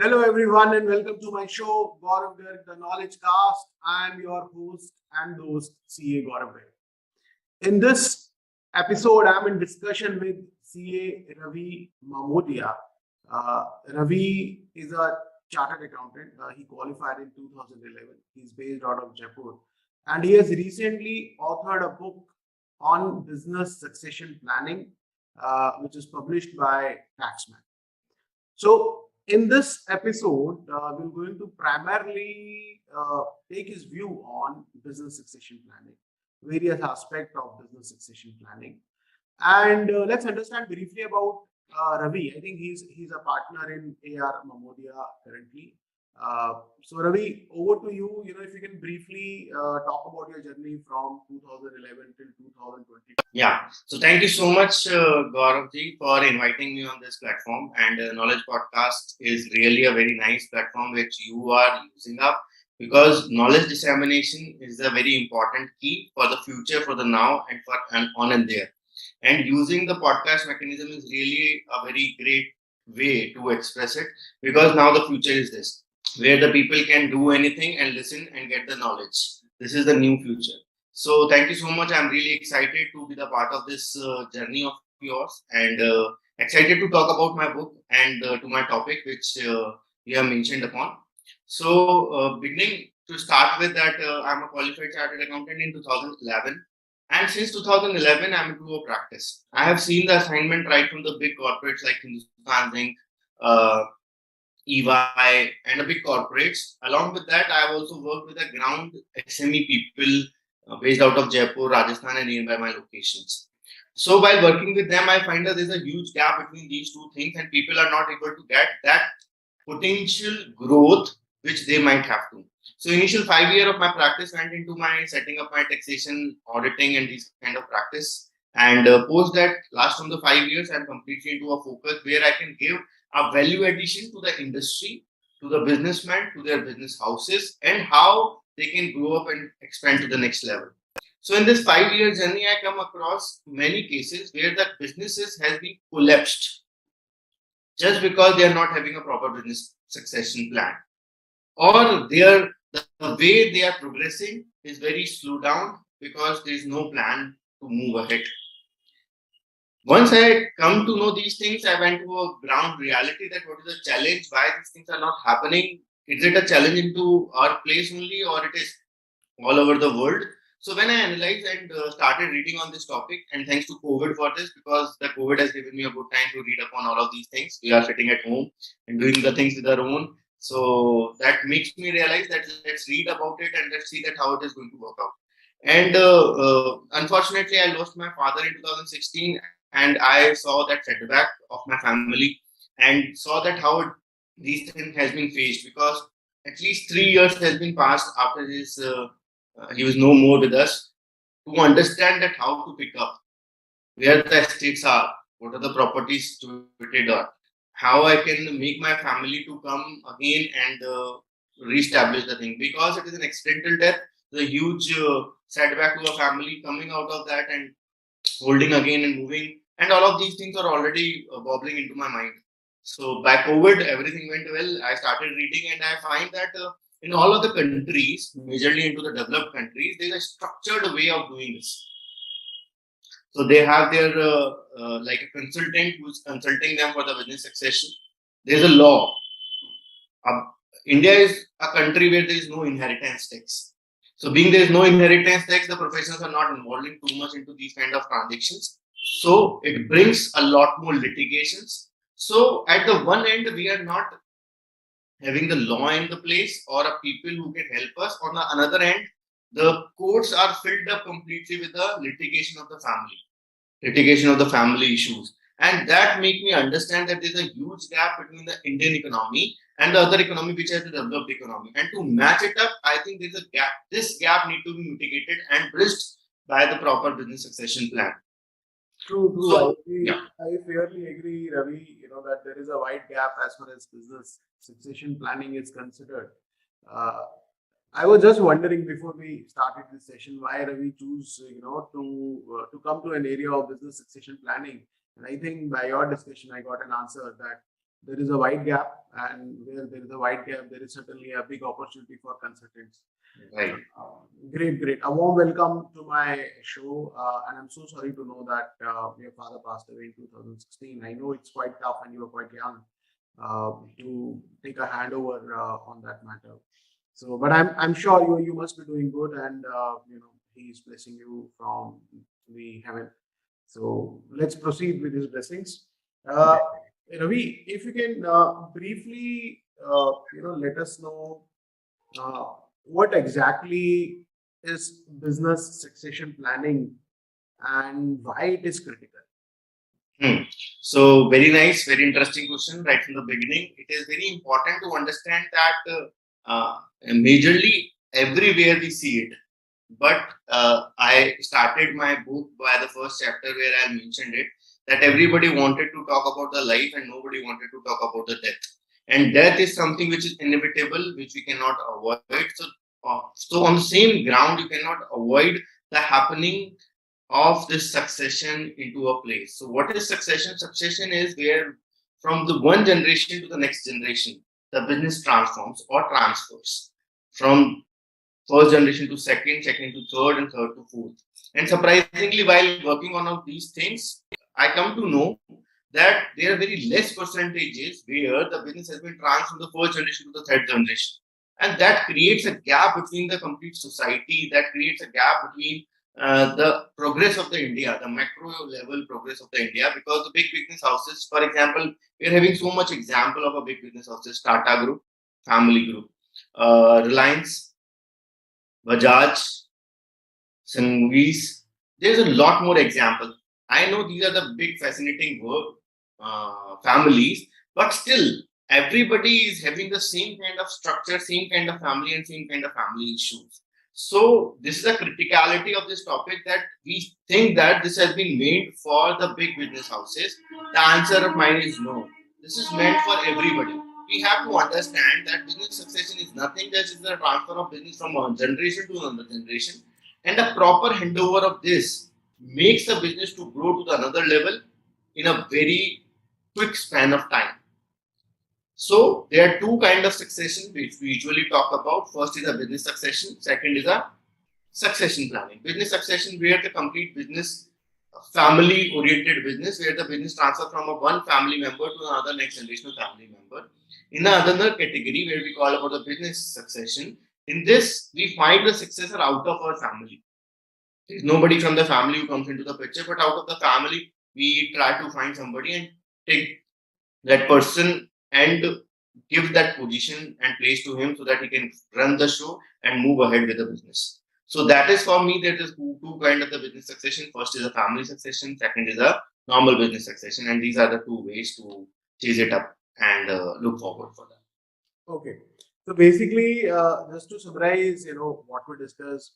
Hello, everyone, and welcome to my show, Gaurav, Garg, the Knowledge Cast. I am your host and host, CA Gaurav. In this episode, I'm in discussion with CA Ravi Mamodia. Ravi is a chartered accountant. He qualified in 2011. He's based out of Jaipur. And he has recently authored a book on business succession planning, which is published by Taxman. So, in this episode, we're going to primarily take his view on business succession planning, various aspects of business succession planning, and let's understand briefly about Ravi. I think he's a partner in AR Mamodia currently. So Ravi, over to you. If you can briefly talk about your journey from 2011 till 2020. Yeah. So thank you so much, Gaurav ji, for inviting me on this platform. And Knowledge Podcast is really a very nice platform which you are using up because knowledge dissemination is a very important key for the future, for the now, and for and on and there. And using the podcast mechanism is really a very great way to express it because now the future is this, where the people can do anything and listen and get the knowledge. This is the new future. So thank you so much. I'm really excited to be the part of this journey of yours and excited to talk about my book and to my topic which you have mentioned upon. So beginning to start with that, I'm a qualified chartered accountant in 2011. And since 2011, I'm into a practice. I have seen the assignment right from the big corporates like Hindustan Zinc, uh, EY, and the big corporates. Along with that, I have also worked with the ground SME people based out of Jaipur, Rajasthan, and nearby my locations. So while working with them, I find that there's a huge gap between these two things, and people are not able to get that potential growth which they might have to. So initial 5 year of my practice went into my setting up my taxation, auditing, and these kind of practice. And post that, last from the 5 years, I'm completely into a focus where I can give a value addition to the industry, to the businessman, to their business houses, and how they can grow up and expand to the next level. So in this 5 year journey, I come across many cases where the businesses has been collapsed just because they are not having a proper business succession plan, or the way they are progressing is very slow down because there is no plan to move ahead. Once I come to know these things, I went to a ground reality that what is the challenge, why these things are not happening. Is it a challenge into our place only, or it is all over the world? So when I analyzed and started reading on this topic, and thanks to COVID for this, because the COVID has given me a good time to read upon all of these things. We are sitting at home and doing the things with our own. So that makes me realize that let's read about it and let's see that how it is going to work out. And unfortunately, I lost my father in 2016, and I saw that setback of my family and saw that how these things has been faced because at least 3 years has been passed after he was no more with us to understand that how to pick up where the estates are, what are the properties situated are, how I can make my family to come again and reestablish the thing because it is an accidental death, the huge setback to a family coming out of that and holding again and moving, and all of these things are already bobbling into my mind. So by COVID, everything went well. I started reading, and I find that in all of the countries, majorly into the developed countries, there is a structured way of doing this. So they have their like a consultant who's consulting them for the business succession. There's a law. Uh, India is a country where there is no inheritance tax. So being there is no inheritance tax, the professionals are not involving too much into these kind of transactions. So it brings a lot more litigations. So at the one end, we are not having the law in the place or a people who can help us. On the another end, the courts are filled up completely with the litigation of the family issues. And that make me understand that there's a huge gap between the Indian economy and the other economy, which is the developed economy. And to match it up, I think there's a gap. This gap need to be mitigated and bridged by the proper business succession plan. True. So, yeah. I fairly agree, Ravi, that there is a wide gap as far as business succession planning is considered. Uh, I was just wondering before we started this session why Ravi choose, to come to an area of business succession planning. And I think by your discussion, I got an answer that there is a wide gap, and where there is a wide gap, there is certainly a big opportunity for consultants. Right. Great. A warm welcome to my show. And I'm so sorry to know that your father passed away in 2016. I know it's quite tough and you were quite young to take a handover on that matter. So, but I'm sure you must be doing good, and he's blessing you from the heaven. So let's proceed with his blessings. Ravi, if you can briefly, let us know uh, what exactly is business succession planning and why it is critical. So very nice, very interesting question right from the beginning. It is very important to understand that majorly everywhere we see it. But I started my book by the first chapter where I mentioned it, that everybody wanted to talk about the life and nobody wanted to talk about the death. And death is something which is inevitable, which we cannot avoid. So on the same ground, you cannot avoid the happening of this succession into a place. So what is succession? Succession is where from the one generation to the next generation, the business transforms or transfers from first generation to second, second to third, and third to fourth. And surprisingly, while working on all these things, I come to know that there are very less percentages where the business has been transferred from the first generation to the third generation. And that creates a gap between the complete society, that creates a gap between the progress of the India, the macro level progress of the India, because the big business houses, for example, we are having so much example of a big business houses, Tata Group, Family Group, Reliance, Bajaj, Sanghvis. There's a lot more examples. I know these are the big fascinating work families, but still everybody is having the same kind of structure, same kind of family, and same kind of family issues. So this is a criticality of this topic, that we think that this has been made for the big business houses. The answer of mine is no. This is meant for everybody. We have to understand that business succession is nothing that is the transfer of business from one generation to another generation, and a proper handover of this makes the business to grow to the another level in a very quick span of time. So there are two kinds of succession which we usually talk about. First is a business succession. Second is a succession planning. Business succession, where the complete business, family oriented business, where the business transfer from a one family member to another next generational family member. In another category where we call about the business succession, in this we find the successor out of our family. There is nobody from the family who comes into the picture, but out of the family we try to find somebody and take that person and give that position and place to him so that he can run the show and move ahead with the business. So that is for me, there is two kind of the business succession. First is a family succession, second is a normal business succession, and these are the two ways to chase it up and look forward for that. Okay. So basically, just to summarize, what we discussed,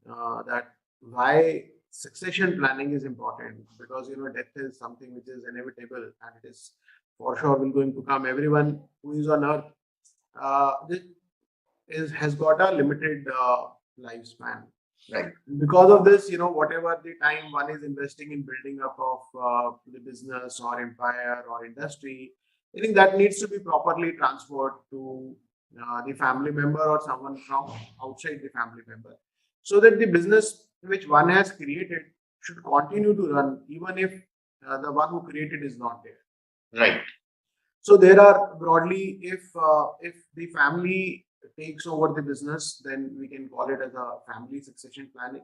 that why succession planning is important, because death is something which is inevitable, and it is for sure will going to come. Everyone who is on earth has got a limited lifespan. Right. Because of this, whatever the time one is investing in building up of the business or empire or industry, I think that needs to be properly transferred to the family member or someone from outside the family member, so that the business which one has created should continue to run even if the one who created is not there. Right. So there are broadly, if the family takes over the business, then we can call it as a family succession planning.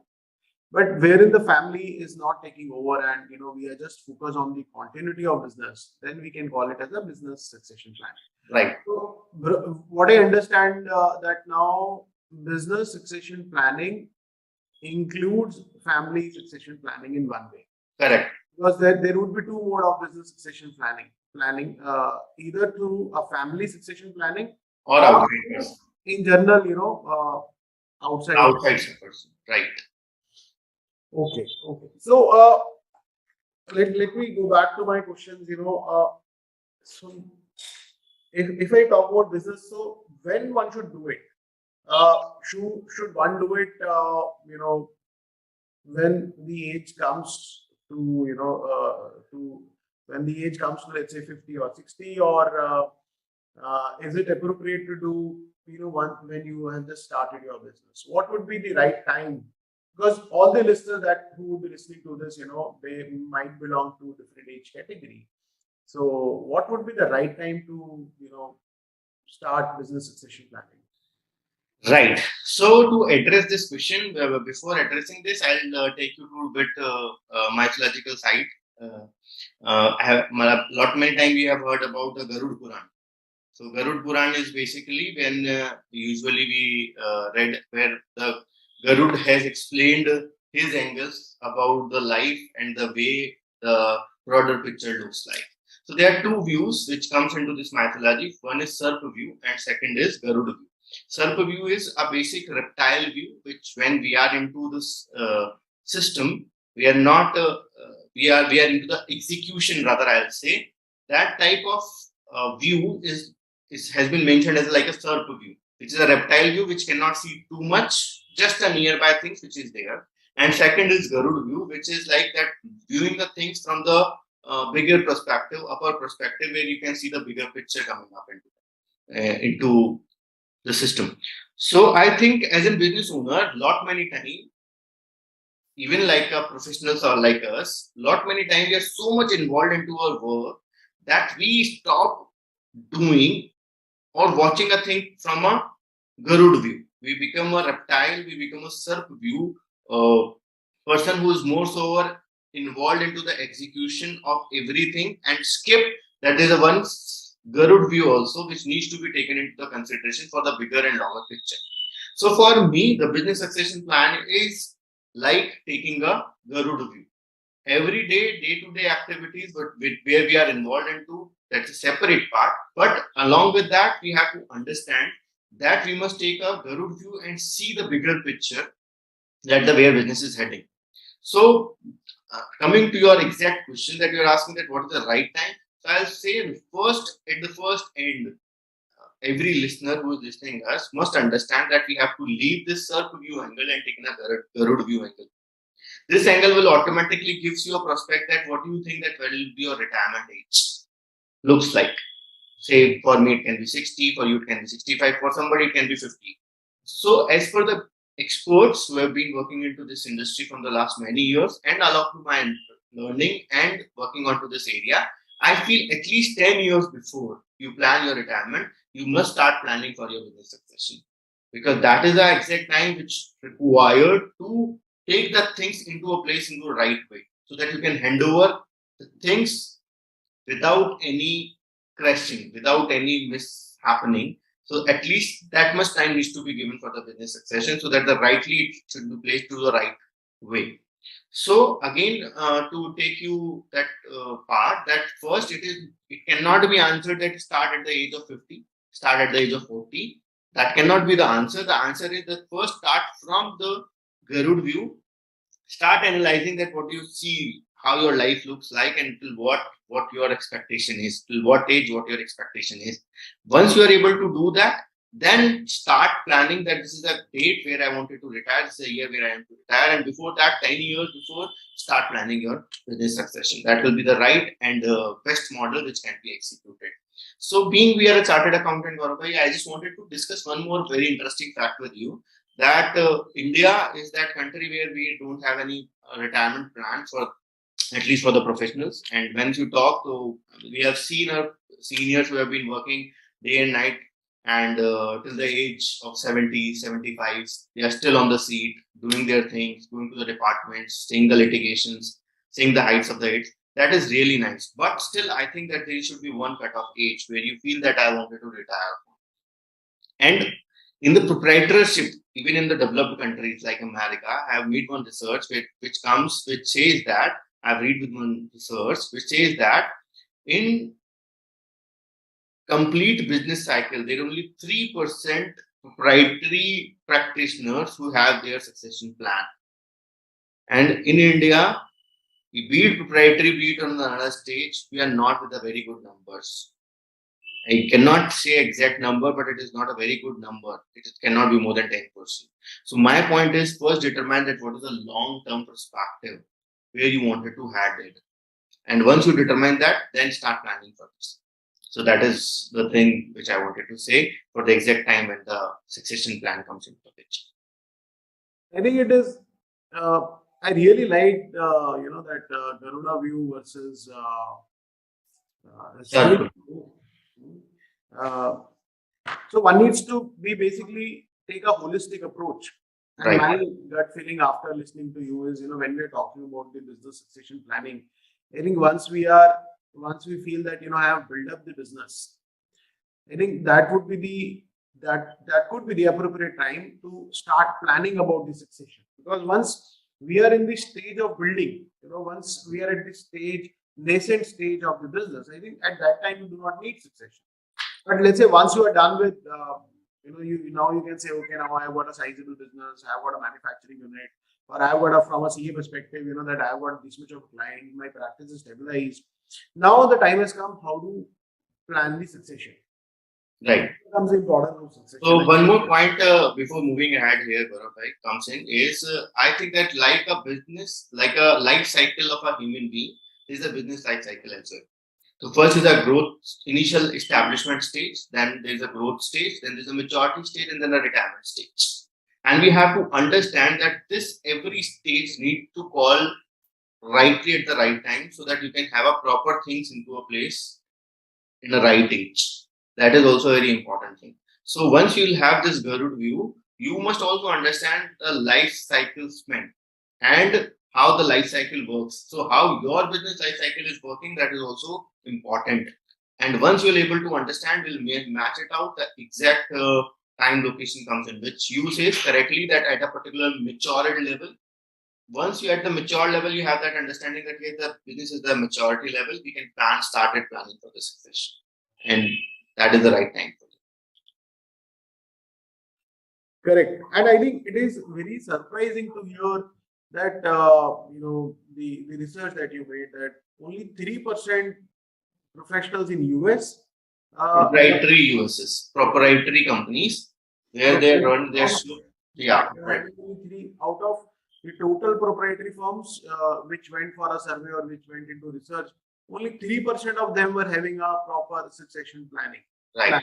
But wherein the family is not taking over, and we are just focused on the continuity of business, then we can call it as a business succession plan. Right. So what I understand that now business succession planning includes family succession planning in one way. Correct. Because there would be two mode of business succession planning, either through a family succession planning or outside. In general, outside person. Right. Okay. So let me go back to my questions. So if I talk about business, so when one should do it? Should one do it? When the age comes to to when the age comes to, let's say, 50 or 60, or is it appropriate to do, when you have just started your business? What would be the right time? Because all the listeners that who will be listening to this, they might belong to different age category. So, what would be the right time to, start business succession planning? Right. So to address this question, before addressing this, I'll take you to a bit mythological side. I have lot many times we have heard about the Garud Puran. So Garud Puran is basically when usually we read where the Garud has explained his angles about the life and the way the broader picture looks like. So there are two views which comes into this mythology. One is Sarpa view and second is Garud view. Sarpa view is a basic reptile view, which when we are into this system, we are not we are into the execution, rather I'll say. That type of view has been mentioned as like a Sarpa view, which is a reptile view which cannot see too much, just a nearby things which is there. And second is Garud view, which is like that viewing the things from the bigger perspective, upper perspective, where you can see the bigger picture coming up into the system. So I think as a business owner, lot many times, even like professionals or like us, lot many times we are so much involved into our work that we stop doing or watching a thing from a Garud view. We become a reptile, we become a Sarp view, person who is more so involved into the execution of everything and skip that is a one Garud view also, which needs to be taken into the consideration for the bigger and longer picture. So for me, the business succession plan is like taking a Garud view. Every day-to-day activities, but where we are involved into, that's a separate part. But along with that, we have to understand that we must take a Garud view and see the bigger picture that the way business is heading. So, coming to your exact question that you're asking, that what is the right time? So I'll say first, at the first end, every listener who is listening us must understand that we have to leave this Sarp view angle and take a Garud view angle. This angle will automatically gives you a prospect that what do you think that will be your retirement age looks like. Say for me it can be 60, for you it can be 65, for somebody it can be 50. So as per the experts who have been working into this industry from the last many years and along to my learning and working onto this area, I feel at least 10 years before you plan your retirement, you must start planning for your business succession. Because that is the exact time which required to take the things into a place in the right way so that you can hand over the things without any crashing, without any mishappening. So at least that much time needs to be given for the business succession so that the rightly it should be placed to the right way. So again, to take you that part, that first it cannot be answered that start at the age of 50, start at the age of 40. That cannot be the answer. The answer is that first start from the Garud view, start analyzing that what you see, how your life looks like, and till what your expectation is, till what age what your expectation is. Once you are able to do that, then start planning that this is a date where I wanted to retire, this is a year where I am to retire, and before that, 10 years before, start planning your business succession. That will be the right and best model which can be executed. So being we are a chartered accountant, Gaurav, I just wanted to discuss one more very interesting fact with you, that India is that country where we don't have any retirement plan for, at least for the professionals. And when you talk to, we have seen our seniors who have been working day and night and till the age of 70, 75, they are still on the seat, doing their things, going to the departments, seeing the litigations, seeing the heights of the age. That is really nice. But still, I think that there should be one cut-off age where you feel that I wanted to retire. And in the proprietorship, even in the developed countries like America, I have made one research which says that, I've read with one research which says that in complete business cycle, there are only 3% proprietary practitioners who have their succession plan. And in India, be it proprietary, be it on another stage, we are not with a very good numbers. I cannot say exact number, but it is not a very good number. It cannot be more than 10%. So my point is first determine that what is the long-term perspective where you wanted to have it. And once you determine that, then start planning for this. So that is the thing which I wanted to say for the exact time when the succession plan comes into the picture. I think it is. I really liked, that Garuda view versus Sure. uh, so one needs to be basically take a holistic approach. And Right. my gut feeling after listening to you is, when we're talking about the business succession planning, I think once we feel that, I have built up the business, I think that would be that could be the appropriate time to start planning about the succession. Because once we are in the stage of building, once we are at the nascent stage of the business, I think at that time you do not need succession. But let's say once you are done with, you can say, okay, now I have got a sizable business, I have got a manufacturing unit, or I have got from a CA perspective, that I have got this much of client, my practice is stabilized. Now the time has come how to plan the succession. Right. Becomes important of succession. So one more point before moving ahead here, Gaurav, comes in is I think that like a business, like a life cycle of a human being, is a business life cycle as well. So first is a growth, initial establishment stage, then there's a growth stage, then there's a maturity stage, and then a retirement stage. And we have to understand that this every stage needs to call rightly at the right time so that you can have a proper things into a place in the right age. That is also a very important thing. So once you'll have this Garud view, you must also understand the life cycle span and how the life cycle works. So how your business life cycle is working, that is also important. And once you're able to understand, we'll match it out, the exact time location comes in, which you say correctly that at a particular maturity level, once you're at the mature level, you have that understanding that yes, the business is the maturity level, we can started planning for the succession. And that is the right time for it. Correct. And I think it is very surprising to hear that, the research that you made that only 3% professionals in US. Proprietary USs, proprietary companies, where they run their show. Yeah, right. Out of the total proprietary firms which went for a survey or which went into research, only 3% of them were having a proper succession planning. Right.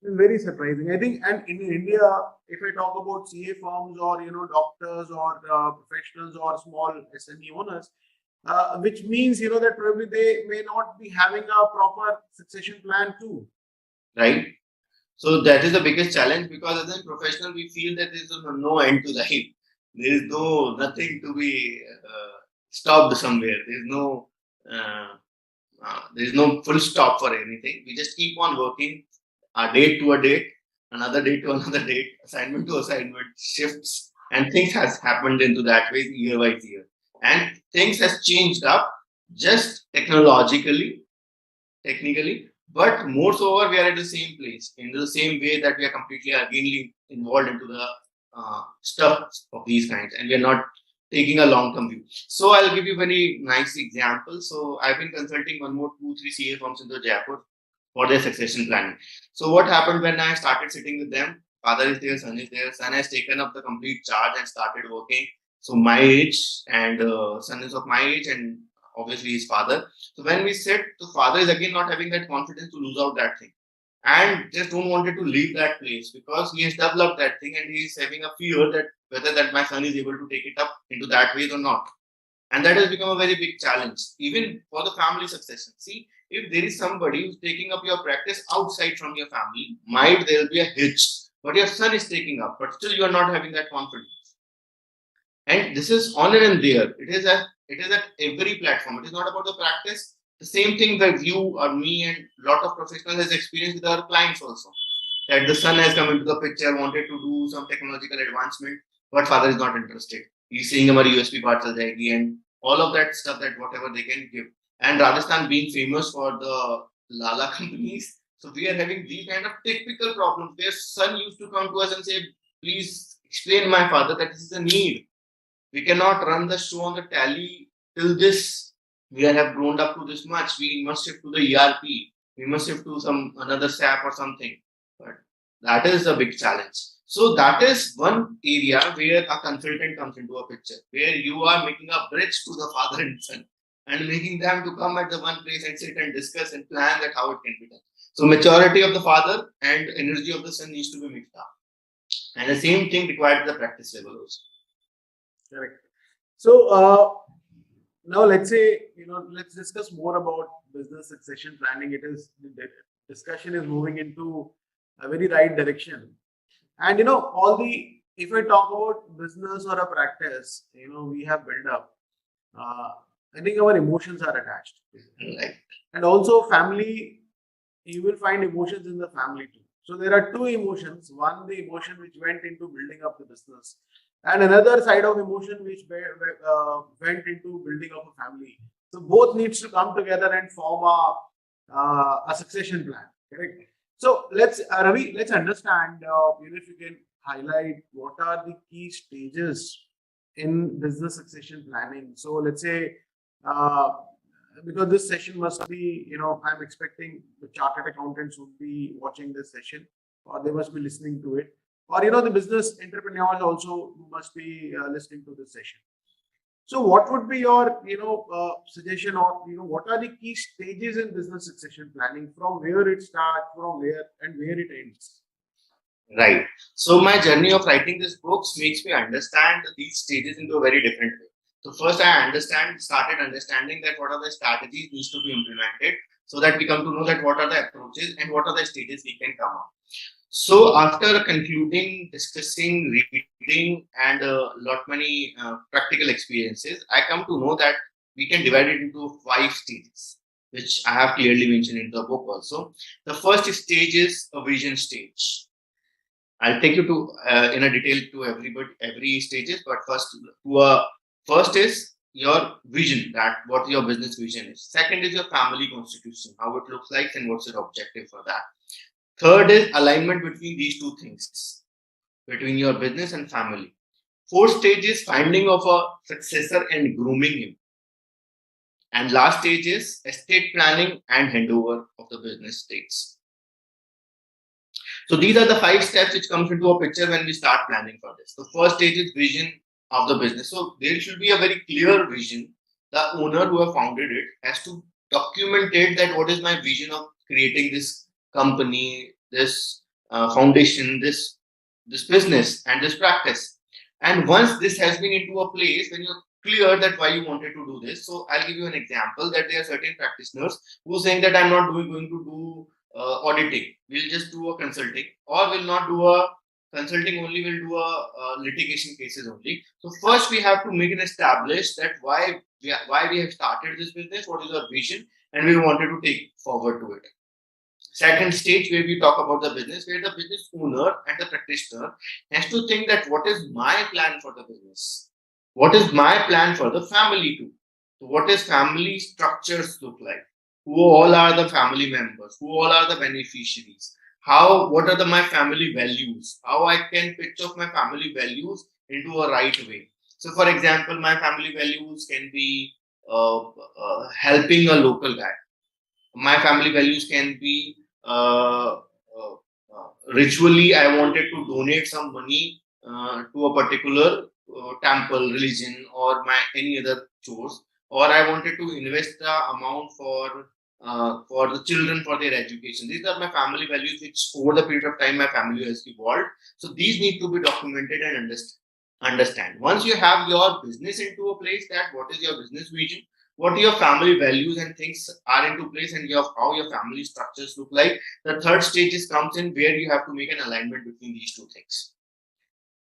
It's very surprising, I think. And in India, if I talk about CA firms or doctors or professionals or small SME owners, which means that probably they may not be having a proper succession plan too. Right. So that is the biggest challenge, because as a professional, we feel that there is no end to life. There is nothing to be stopped somewhere. There is no full stop for anything. We just keep on working, a date to a date, another date to another date, assignment to assignment, shifts, and things has happened into that way year by year. And things has changed up just technically, but more so over, we are at the same place, in the same way that we are completely again involved into the stuff of these kinds, and we are not taking a long-term view. So I'll give you a very nice example. So I've been consulting one more 2-3 CA firms into Jaipur for their succession planning. So what happened when I started sitting with them? Father is there, son is there. Son has taken up the complete charge and started working. So my age and son is of my age, and obviously his father. So when we sit, the father is again not having that confidence to lose out that thing, and just don't wanted to leave that place because he has developed that thing and he is having a fear that whether that my son is able to take it up into that way or not. And that has become a very big challenge, even for the family succession. See, if there is somebody who's taking up your practice outside from your family, might there will be a hitch, but your son is taking up, but still you are not having that confidence. And this is on and there. It is at every platform. It is not about the practice. The same thing that you or me and lot of professionals has experienced with our clients also. That the son has come into the picture, wanted to do some technological advancement, but father is not interested. He's saying our USB part chal jayegi and all of that stuff, that whatever they can give. And Rajasthan being famous for the Lala companies, so we are having these kind of typical problems. Their son used to come to us and say, please explain my father that this is a need. We cannot run the show on the tally till this. We have grown up to this much. We must shift to the ERP. We must shift to some another SAP or something. But that is a big challenge. So that is one area where a consultant comes into a picture, where you are making a bridge to the father and son. and making them to come at the one place and sit and discuss and plan that how it can be done. So maturity of the father and energy of the son needs to be mixed up. And the same thing required the practice level also. Correct. So now let's say, let's discuss more about business succession planning. The discussion is moving into a very right direction. And if I talk about business or a practice, we have built up. I think our emotions are attached. Right. And also family, you will find emotions in the family too. So there are two emotions. One, the emotion which went into building up the business, and another side of emotion which went into building up a family. So both needs to come together and form a succession plan. Correct. So let's Ravi, let's understand. If you can highlight what are the key stages in business succession planning. So let's say. Because this session must be, I'm expecting the chartered accountants would be watching this session, or they must be listening to it, or the business entrepreneurs also must be listening to this session. So what would be your suggestion, or what are the key stages in business succession planning, from where it starts, from where and where it ends? Right. So my journey of writing this books makes me understand these stages into a very different way. So first I started understanding that what are the strategies needs to be implemented, so that we come to know that what are the approaches and what are the stages we can come up. So after concluding, discussing, reading, and lot many practical experiences, I come to know that we can divide it into 5 stages, which I have clearly mentioned in the book also. The first stage is a vision stage. I'll take you to in a detail to every stages, but first is your vision, that what your business vision is. Second is your family constitution, how it looks like and what's your objective for that. Third is alignment between these two things, between your business and family. Fourth stage is finding of a successor and grooming him. And last stage is estate planning and handover of the business states. So these are the 5 steps which comes into a picture when we start planning for this. The first stage is vision of the business. So there should be a very clear vision. The owner who have founded it has to document it, that what is my vision of creating this company, this foundation, this business and this practice. And once this has been into a place, when you're clear that why you wanted to do this. So I'll give you an example that there are certain practitioners who are saying that I'm not going to do auditing, we'll just do a consulting, or we'll not do a consulting only, we'll do a litigation cases only. So first we have to make an establish that why we have started this business, what is our vision, and we wanted to take forward to it. Second stage, where we talk about the business, where the business owner and the practitioner has to think that what is my plan for the business, what is my plan for the family too. So what is family structures look like, who all are the family members, who all are the beneficiaries, what are my family values, how I can pitch off my family values into a right way. So for example, my family values can be helping a local guy. My family values can be ritually I wanted to donate some money to a particular temple, religion, or my any other chores, or I wanted to invest the amount for the children for their education. These are my family values, which over the period of time my family has evolved. So these need to be documented and understand. Once you have your business into a place, that what is your business vision, what your family values and things are into place, and how your family structures look like. The third stage comes in where you have to make an alignment between these two things.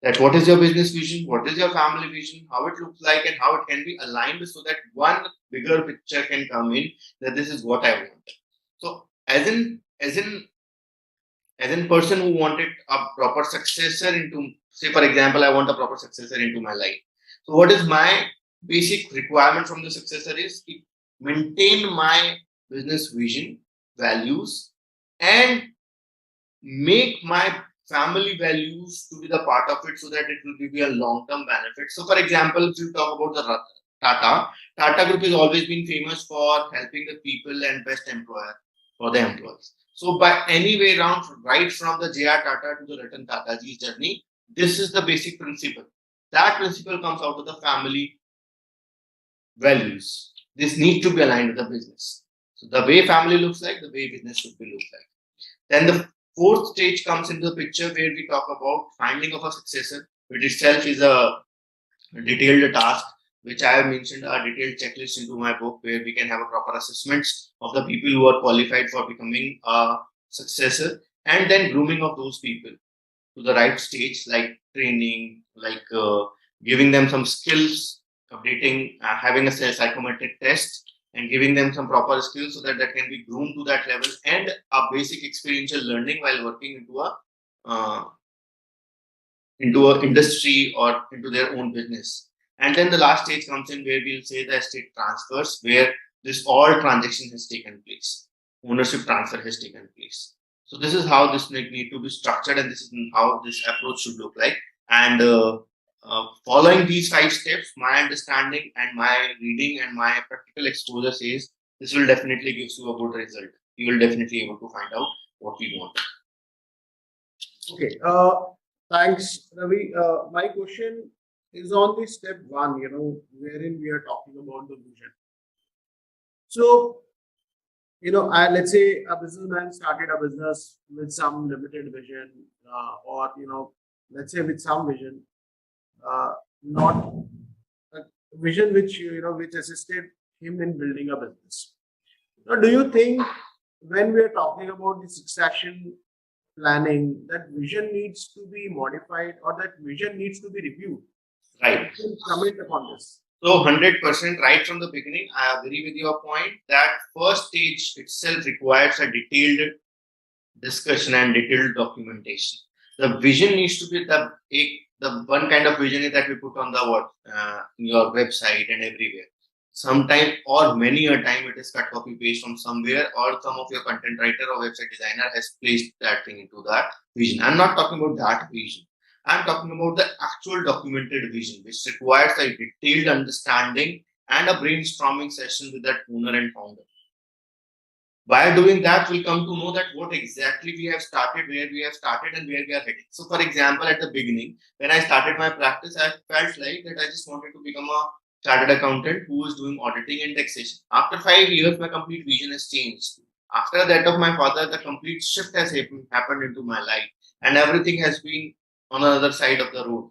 That what is your business vision, what is your family vision, how it looks like, and how it can be aligned so that one bigger picture can come in, that this is what I want. So as in person who wanted a proper successor into, say for example, I want a proper successor into my life. So what is my basic requirement from the successor is maintain my business vision, values, and make my family values to be the part of it, so that it will give you a long-term benefit. So for example, if you talk about the Tata Group has always been famous for helping the people and best employer for the employees. So by any way around, right from the J.R. Tata to the Ratan Tataji's journey, this is the basic principle. That principle comes out of the family values. this needs to be aligned with the business. So the way family looks like, the way business should be look like. Then the fourth stage comes into the picture where we talk about finding of a successor, which itself is a detailed task, which I have mentioned a detailed checklist into my book where we can have a proper assessments of the people who are qualified for becoming a successor, and then grooming of those people to the right stage, like training, like giving them some skills, updating, having a psychometric test, and giving them some proper skills so that that can be groomed to that level, and a basic experiential learning while working uh, into a industry or into their own business. And then the last stage comes in where we'll say the estate transfers, where this all transaction has taken place, ownership transfer has taken place. So this is how this need to be structured, and this is how this approach should look like. And following these 5 steps, my understanding and my reading and my practical exposure says this will definitely give you a good result. You will definitely able to find out what we want. Okay. Thanks, Ravi. My question is on the step one, wherein we are talking about the vision. So, let's say a businessman started a business with some limited vision, or, let's say with some vision, not a vision which assisted him in building a business. Now, do you think when we are talking about the succession planning, that vision needs to be modified or that vision needs to be reviewed? Right. Comment upon this. So 100% right from the beginning, I agree with your point that first stage itself requires a detailed discussion and detailed documentation. The vision needs to be the one kind of vision that we put on the your website and everywhere. Sometime or many a time it is cut copy paste from somewhere, or some of your content writer or website designer has placed that thing into that vision. I'm not talking about that vision. I'm talking about the actual documented vision, which requires a detailed understanding and a brainstorming session with that owner and founder. By doing that, we'll come to know that what exactly we have started, where we have started, and where we are heading. So, for example, at the beginning, when I started my practice, I felt like that I just wanted to become a chartered accountant who is doing auditing and taxation. After 5 years, my complete vision has changed. After that of my father, the complete shift has happened into my life, and everything has been on the other side of the road.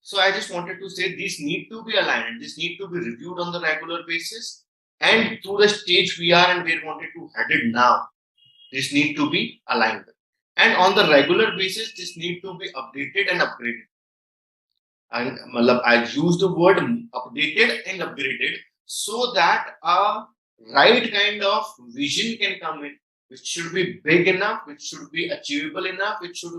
So I just wanted to say these need to be aligned. This need to be reviewed on the regular basis. And through the stage we are and where we wanted to head it now, this need to be aligned. And on the regular basis, this need to be updated and upgraded. And I use the word updated and upgraded so that a right kind of vision can come in, which should be big enough, which should be achievable enough, which should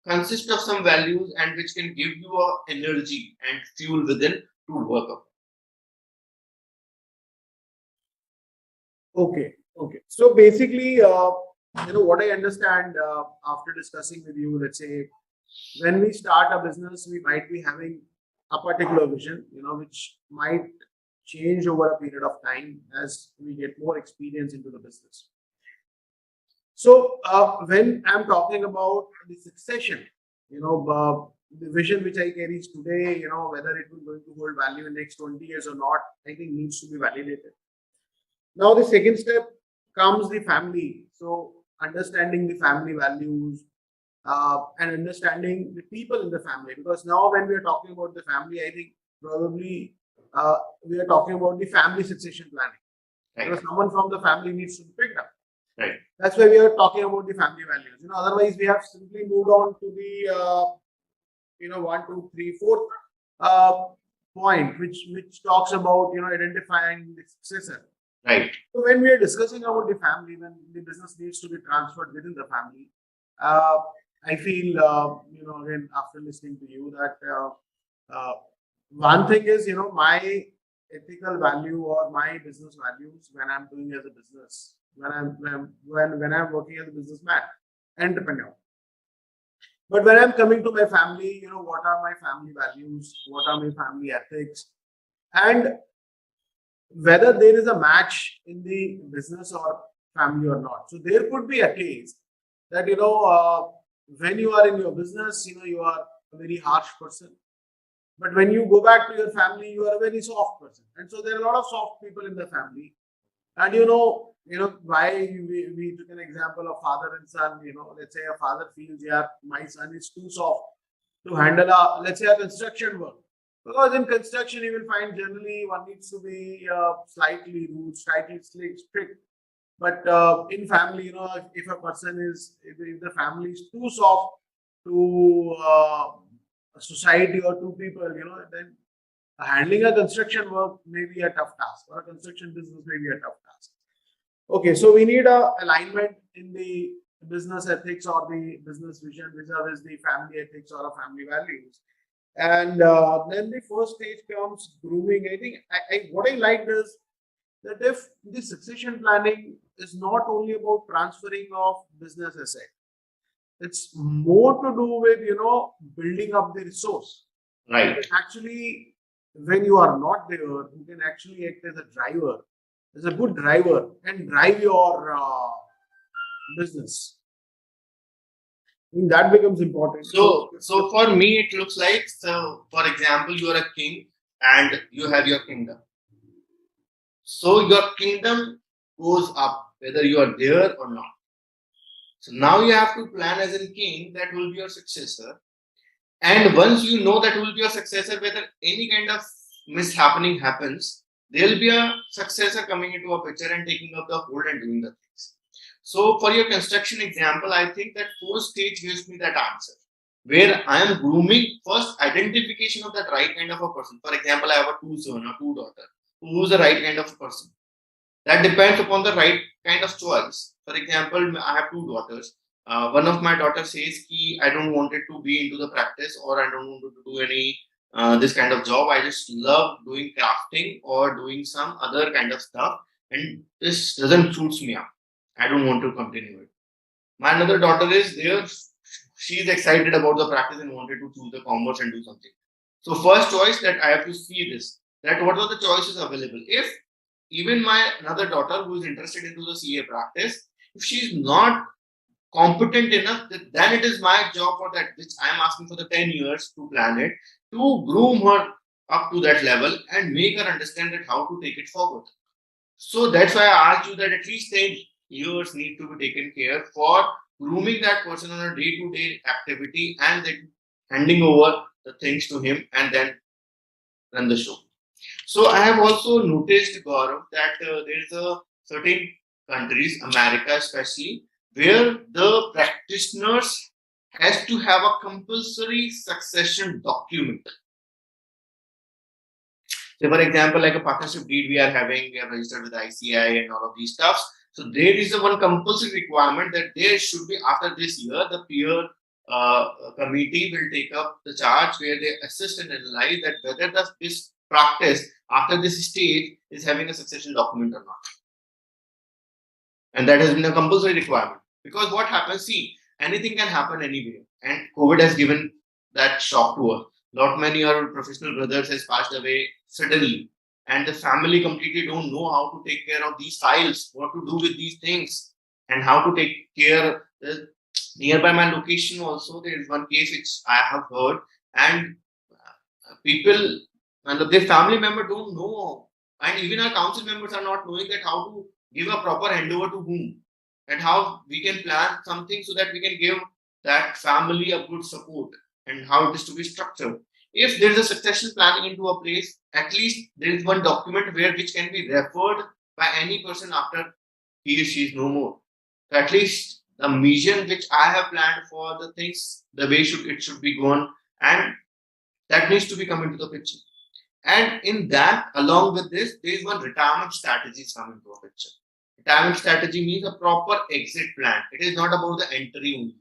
consist of some values and which can give you a energy and fuel within to work up. Okay. So basically, what I understand after discussing with you, let's say when we start a business, we might be having a particular vision, which might change over a period of time as we get more experience into the business. So when I'm talking about the succession, the vision which I carry today, whether it will going to hold value in the next 20 years or not, I think needs to be validated. Now, the second step comes the family. So understanding the family values and understanding the people in the family. Because now when we are talking about the family, I think probably we are talking about the family succession planning. Right. Because someone from the family needs to be picked up. Right. That's why we are talking about the family values. Otherwise we have simply moved on to the 1, 2, 3, 4th point, which talks about identifying the successor. Right. So when we are discussing about the family, when the business needs to be transferred within the family, I feel again after listening to you that one thing is my ethical value or my business values when I'm doing as a business, when I'm working as a businessman, entrepreneur. But when I'm coming to my family, what are my family values? What are my family ethics? And whether there is a match in the business or family or not. So there could be a case that, when you are in your business, you are a very harsh person. But when you go back to your family, you are a very soft person. And so there are a lot of soft people in the family. And why we took an example of father and son. Let's say a father feels, yeah, my son is too soft to handle let's say a construction work. Because in construction, you will find generally one needs to be slightly rude, slightly strict. But in family, if a person if the family is too soft to a society or to people, then handling a construction work may be a tough task, or a construction business may be a tough task. Okay, so we need a alignment in the business ethics or the business vision vis-a-vis the family ethics or a family values. And then the first stage comes grooming. I think what I liked is that if the succession planning is not only about transferring of business asset, it's more to do with building up the resource. Right. Actually, when you are not there, you can actually act as a driver, as a good driver, and drive your business. I think that becomes important. So for me, it looks like, so for example, you are a king and you have your kingdom. So your kingdom goes up, whether you are there or not. So now you have to plan as a king that will be your successor. And once you know that will be your successor, whether any kind of mishappening happens, there will be a successor coming into a picture and taking up the hold and doing the things. So for your construction example, I think that fourth stage gives me that answer, where I am grooming first identification of that right kind of a person. For example, I have a two son or two daughter. Who's the right kind of person? That depends upon the right kind of choice. For example, I have two daughters. One of my daughters says ki I don't want it to be into the practice, or I don't want to do any this kind of job. I just love doing crafting or doing some other kind of stuff, and this doesn't suits me up. I don't want to continue it. My another daughter is there. She is excited about the practice and wanted to choose the commerce and do something. So first choice that I have to see this, that what are the choices available. If even my another daughter who is interested into the CA practice, if she is not competent enough, then it is my job for that, which I am asking for the 10 years to plan it, to groom her up to that level and make her understand that how to take it forward. So that's why I asked you that at least 10 years need to be taken care for grooming that person on a day-to-day activity and then handing over the things to him and then run the show. So I have also noticed, Gaurav, that there is a certain countries, America especially, where the practitioners has to have a compulsory succession document. So, for example, like a partnership deed we are having, we are registered with ICI and all of these stuffs. So there is a one compulsory requirement that there should be, after this year, the peer committee will take up the charge where they assist and analyze that whether this practice after this stage is having a succession document or not. And that has been a compulsory requirement. Because what happens, see, anything can happen anywhere. And COVID has given that shock to us. Not many of our professional brothers has passed away suddenly. And the family completely don't know how to take care of these files, what to do with these things, and how to take care. Nearby my location also, there is one case which I have heard, and people and their family member don't know, and even our council members are not knowing that how to give a proper handover to whom, and how we can plan something so that we can give that family a good support, and how it is to be structured. If there is a succession planning into a place, at least there is one document where which can be referred by any person after he or she is no more. So at least the mission which I have planned for the things, the way it should be gone, and that needs to be come into the picture. And in that, along with this, there is one retirement strategy coming into a picture. Retirement strategy means a proper exit plan. It is not about the entry only.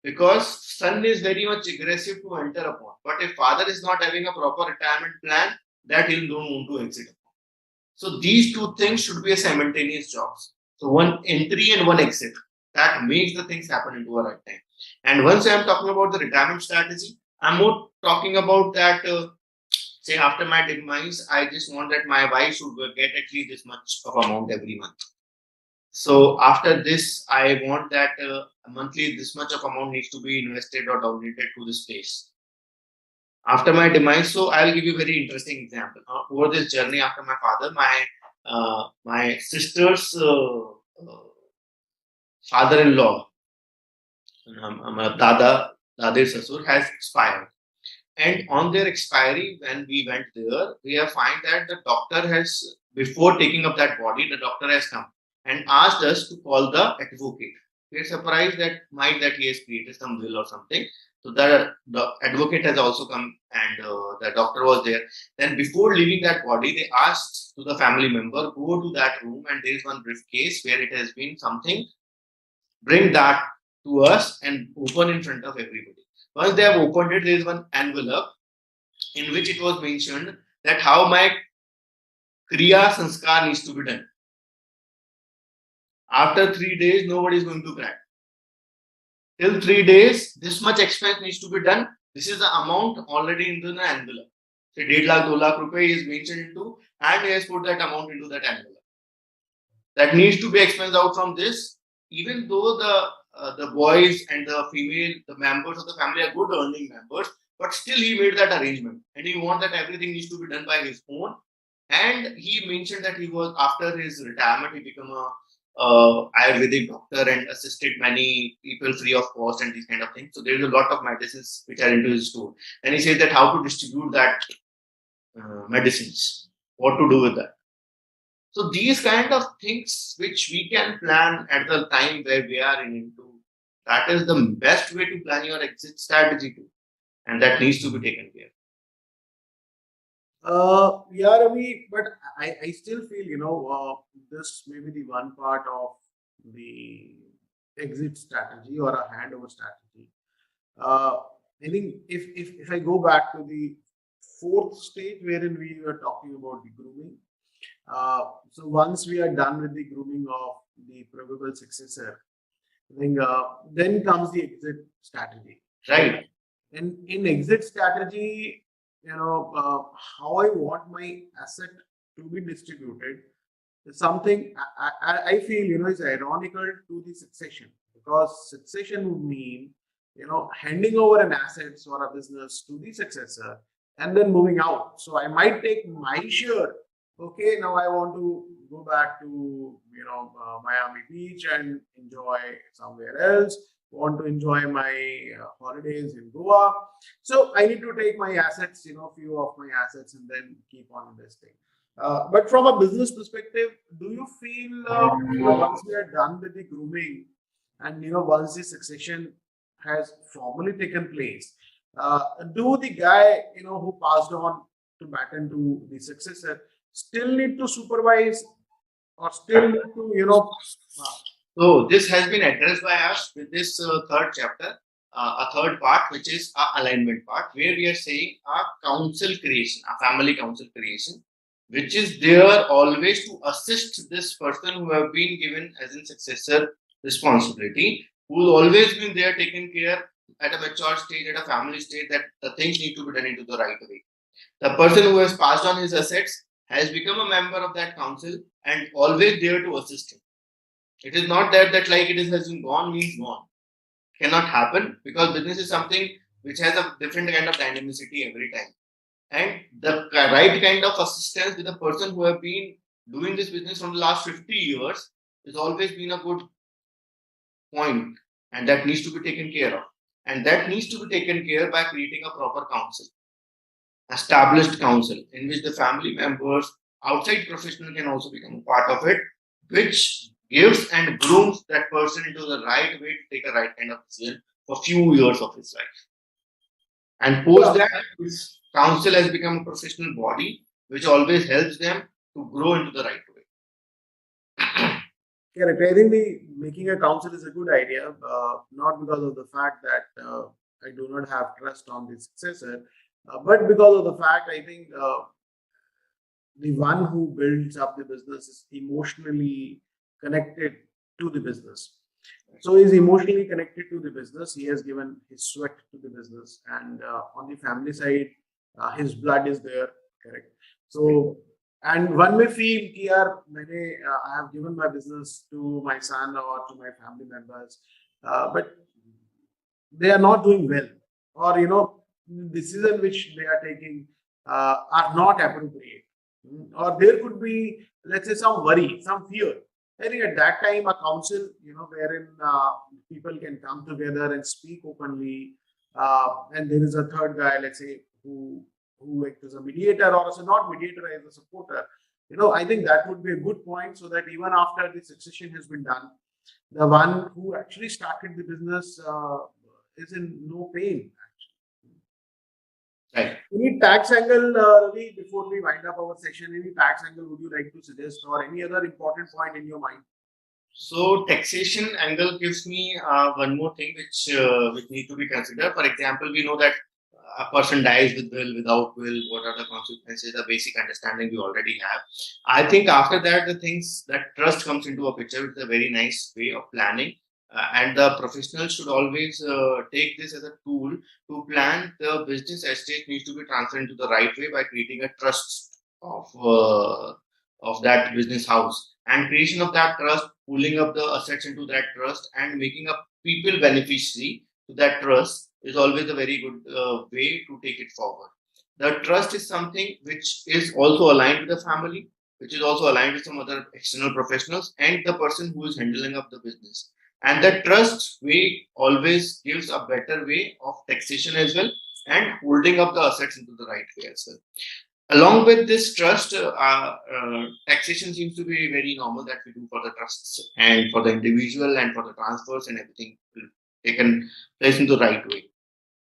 Because son is very much aggressive to enter upon. But if father is not having a proper retirement plan, that he don't want to exit upon. So these two things should be a simultaneous jobs. So one entry and one exit. That makes the things happen into a right time. And once I am talking about the retirement strategy, I'm more talking about that, say after my demise, I just want that my wife should get at least this much of amount every month. So after this, I want that monthly this much of amount needs to be invested or donated to this place. After my demise, so I'll give you a very interesting example. Over this journey after my father, my sister's father-in-law, Dade Sasur, has expired. And on their expiry, when we went there, we have find that the doctor has, before taking up that body, the doctor has come and asked us to call the advocate. We are surprised that might that he has created some will or something. So the advocate has also come and the doctor was there. Then before leaving that body, they asked to the family member, go to that room and there is one briefcase where it has been something, bring that to us and open in front of everybody. Once they have opened it, there is one envelope in which it was mentioned that how my Kriya Sanskar needs to be done. After 3 days, nobody is going to cry. Till 3 days, this much expense needs to be done. This is the amount already into the envelope. Say 1.5 lakh, 2 lakh rupees is mentioned into, and he has put that amount into that envelope. That needs to be expensed out from this, even though the boys and the female, the members of the family are good earning members, but still he made that arrangement, and he wants that everything needs to be done by his own. And he mentioned that he was, after his retirement, he became a Ayurvedic doctor and assisted many people free of cost and these kind of things. So there is a lot of medicines which are into his store, and he says that how to distribute that medicines, what to do with that. So these kind of things which we can plan at the time where we are into, that is the best way to plan your exit strategy too, and that needs to be taken care. Yeah, Ravi, but I still feel, this may be the one part of the exit strategy or a handover strategy. I think if I go back to the fourth stage wherein we were talking about the grooming, so once we are done with the grooming of the probable successor, I think then comes the exit strategy. Right. And in exit strategy, how I want my asset to be distributed is something I feel is ironical to the succession, because succession would mean handing over an assets or a business to the successor and then moving out. So I might take my share. Okay, now I want to go back to Miami Beach and enjoy somewhere else. Want to enjoy my holidays in Goa. So I need to take my assets, few of my assets, and then keep on investing. But from a business perspective, do you feel once we are done with the grooming, and once the succession has formally taken place, do the guy who passed on to baton to the successor still need to supervise, or still need to So this has been addressed by us with this third chapter, a third part, which is our alignment part, where we are saying our council creation, our family council creation, which is there always to assist this person who have been given as in successor responsibility, who's always been there taken care at a mature stage, at a family stage, that the things need to be done into the right way. The person who has passed on his assets has become a member of that council and always there to assist him. It is not that like it has been gone means gone. Cannot happen, because business is something which has a different kind of dynamicity every time. And the right kind of assistance with a person who have been doing this business from the last 50 years has always been a good point, and that needs to be taken care of. And that needs to be taken care by creating a proper council, established council, in which the family members, outside professional can also become a part of it, which gives and grooms that person into the right way to take a right kind of decision for few years of his life. And post that, this council has become a professional body which always helps them to grow into the right way. Correct. I think the making a council is a good idea, not because of the fact that I do not have trust on the successor, but because of the fact I think the one who builds up the business is emotionally connected to the business. So he's emotionally connected to the business. He has given his sweat to the business, and on the family side, his blood is there. Correct. So, and one may feel here, I have given my business to my son or to my family members, but they are not doing well, or decision which they are taking are not appropriate. Or there could be, let's say, some worry, some fear. I think at that time, a council, wherein people can come together and speak openly, and there is a third guy, let's say, who acts as a mediator, or as a not mediator, as a supporter. I think that would be a good point, so that even after the succession has been done, the one who actually started the business is in no pain. Right. Any tax angle, Ravi, before we wind up our session, any tax angle would you like to suggest, or any other important point in your mind? So taxation angle gives me one more thing which need to be considered. For example, we know that a person dies with will, without will. What are the consequences? The basic understanding we already have. I think after that, the things that trust comes into a picture. It's a very nice way of planning, and the professionals should always take this as a tool to plan the business estate needs to be transferred into the right way by creating a trust of that business house, and creation of that trust, pulling up the assets into that trust, and making a people beneficiary to that trust is always a very good way to take it forward. The trust is something which is also aligned with the family, which is also aligned with some other external professionals and the person who is handling up the business. And the trust way always gives a better way of taxation as well, and holding up the assets into the right way as well. Along with this trust, taxation seems to be very normal that we do for the trusts and for the individual and for the transfers and everything taken place in the right way.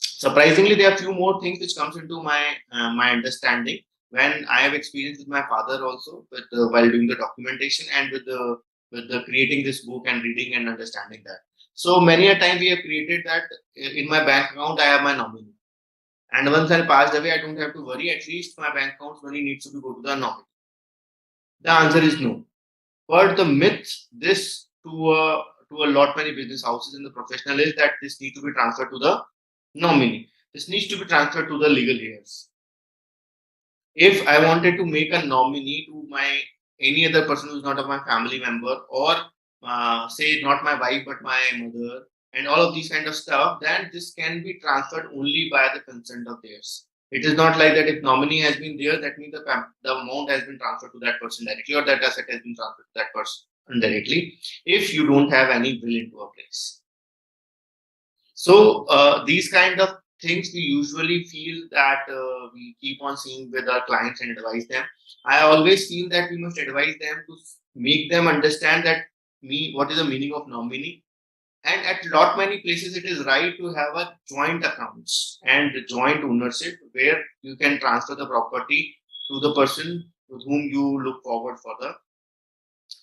Surprisingly, there are few more things which comes into my understanding when I have experience with my father also, with while doing the documentation and with the creating this book and reading and understanding that. So many a time we have created that in my bank account I have my nominee, and once I passed away, I don't have to worry. At least my bank account's money needs to be go to the nominee. The answer is no. But the myth this to a lot many business houses and the professional is that this need to be transferred to the nominee. This needs to be transferred to the legal heirs. If I wanted to make a nominee to my any other person who's not of my family member, or say not my wife but my mother, and all of these kind of stuff, then this can be transferred only by the consent of theirs. It is not like that if nominee has been there, that means the amount has been transferred to that person directly, or that asset has been transferred to that person indirectly, if you don't have any will into a place. So these kind of things we usually feel that we keep on seeing with our clients and advise them. I always feel that we must advise them to make them understand that what is the meaning of nominee. And at lot many places, it is right to have a joint accounts and joint ownership where you can transfer the property to the person with whom you look forward for the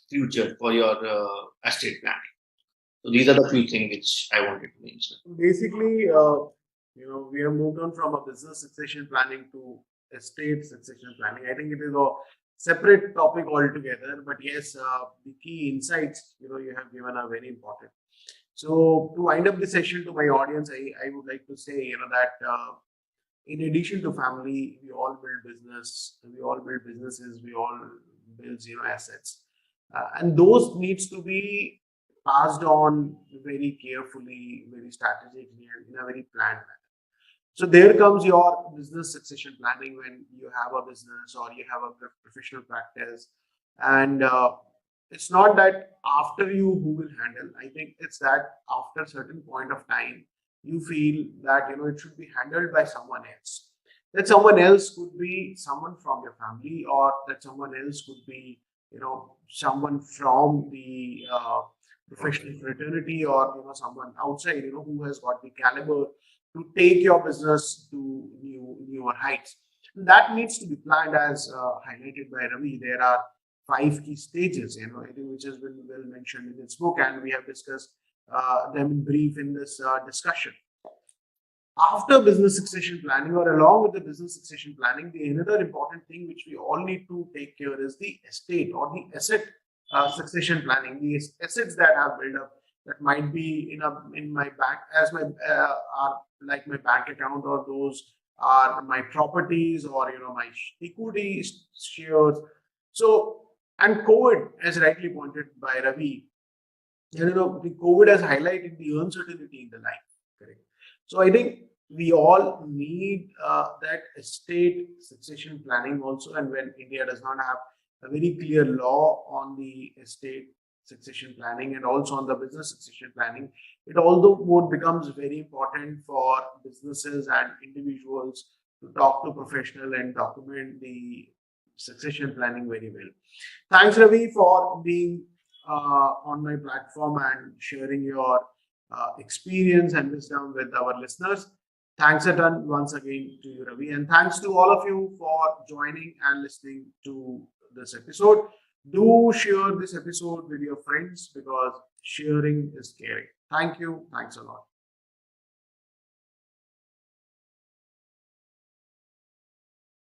future for your estate planning. So these are the few things which I wanted to mention. Basically, we have moved on from a business succession planning to estate succession planning. I think it is a separate topic altogether, but yes, the key insights you have given are very important. So to wind up the session to my audience, I would like to say that in addition to family, we all build businesses, we all build assets, and those needs to be passed on very carefully, very strategically, and in a very planned manner. So there comes your business succession planning when you have a business or you have a professional practice, and it's not that after you who will handle. I think it's that after a certain point of time, you feel that it should be handled by someone else. That someone else could be someone from your family, or that someone else could be someone from the professional fraternity, or someone outside who has got the caliber to take your business to newer heights. That needs to be planned, as highlighted by Ravi. There are 5 key stages, I think, which has been well mentioned in its book, and we have discussed them in brief in this discussion. After business succession planning, or along with the business succession planning, the another important thing which we all need to take care is the estate or the asset succession planning. The assets that I've built up, that might be in my bank as my are like my bank account, or those are my properties, or my equity shares. So, and COVID, as rightly pointed by Ravi, the COVID has highlighted the uncertainty in the life. Correct. So I think we all need that estate succession planning also. And when India does not have a very clear law on the estate succession planning and also on the business succession planning, it although would becomes very important for businesses and individuals to talk to professional and document the succession planning very well. Thanks, Ravi, for being on my platform and sharing your experience and wisdom with our listeners. Thanks a ton once again to you, Ravi, and thanks to all of you for joining and listening to this episode. Do share this episode with your friends because sharing is caring. Thank you. Thanks a lot.